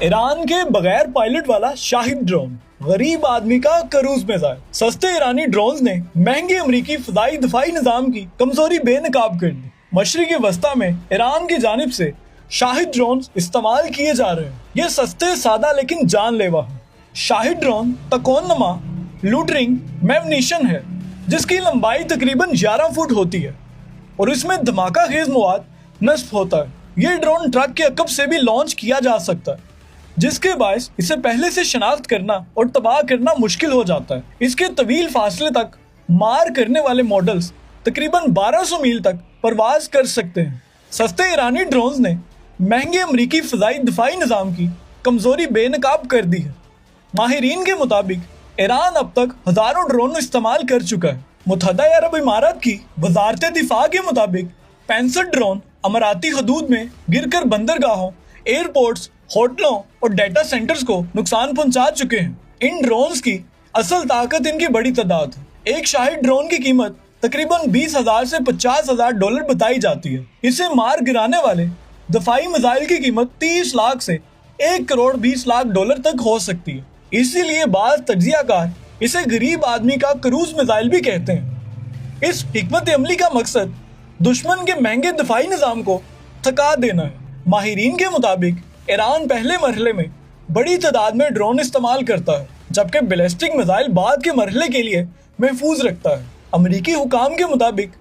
Iran के बगैर pilot वाला शाहिद ड्रोन, गरीब आदमी का क्रूज मिसाइल। सस्ते ईरानी ड्रोन्स ने महंगे अमरीकी फदाई दफाई निजाम की कमजोरी बेनकाब कर दी। मशरिकी वस्ता में ईरान की जानिब से शाहिद ड्रोन इस्तेमाल किए जा रहे हैं। ये सस्ते, सादा लेकिन जानलेवा है। शाहिद ड्रोन तकोनमा लूटरिंग मैवनीशन है, जिसकी लंबाई तकरीबन 11 फुट होती है और इसमें धमाका खेज मवाद नस्ब होता है। ये ड्रोन ट्रक के अकब से भी लॉन्च किया जा सकता है, जिसके बायस इसे पहले से शनाख्त करना और तबाह करना मुश्किल हो जाता है। इसके तवील फासले तक मार करने वाले मॉडल्स तकरीबन 1200 मील तक परवाज कर सकते हैं। सस्ते ईरानी ड्रोन्स ने महंगे अमरीकी फजाई दफाई निज़ाम की कमजोरी बेनकाब कर दी है। माहिरीन के मुताबिक ईरान अब तक हजारों ड्रोन इस्तेमाल कर चुका है। मुत्तहदा अरब इमारात की वजारत दिफा के मुताबिक 65 ड्रोन अमराती हदूद में गिरकर बंदरगाहों, एयरपोर्ट्स, होटलों और डेटा सेंटर्स को नुकसान पहुंचा चुके हैं। इन ड्रोन्स की असल ताकत इनकी बड़ी तादाद है। एक शाहिद ड्रोन की कीमत तकरीबन 20,000 से 50,000 डॉलर बताई जाती है। इसे मार गिराने वाले दफाई मिसाइल की कीमत 30 लाख से 1 करोड़ 20 लाख डॉलर तक हो सकती है। इसीलिए बाज़ तज्जियाकार इसे गरीब आदमी का क्रूज मिसाइल भी कहते हैं। इस हिकमत अमली का मकसद दुश्मन के महंगे दफाई निज़ाम को थका देना है। माहिरीन के मुताबिक ईरान पहले मरहले में बड़ी तादाद में ड्रोन इस्तेमाल करता है, जबकि बैलिस्टिक मिसाइल बाद के मरहले के लिए महफूज रखता है। अमरीकी हुकाम के मुताबिक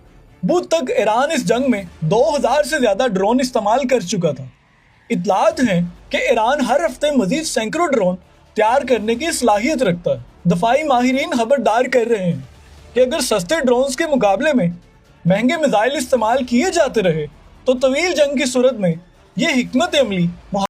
बुध तक ईरान इस जंग में 2000 से ज़्यादा ड्रोन इस्तेमाल कर चुका था। इतलात हैं कि ईरान हर हफ्ते मजीद सैकड़ों ड्रोन तैयार करने की सलाहियत रखता है। दफाई माहिरीन खबरदार कर रहे हैं कि अगर सस्ते ड्रोन्स के मुकाबले में महंगे मिसाइल इस्तेमाल किए जाते रहे तो तवील जंग की सूरत में यह हिकमत अमली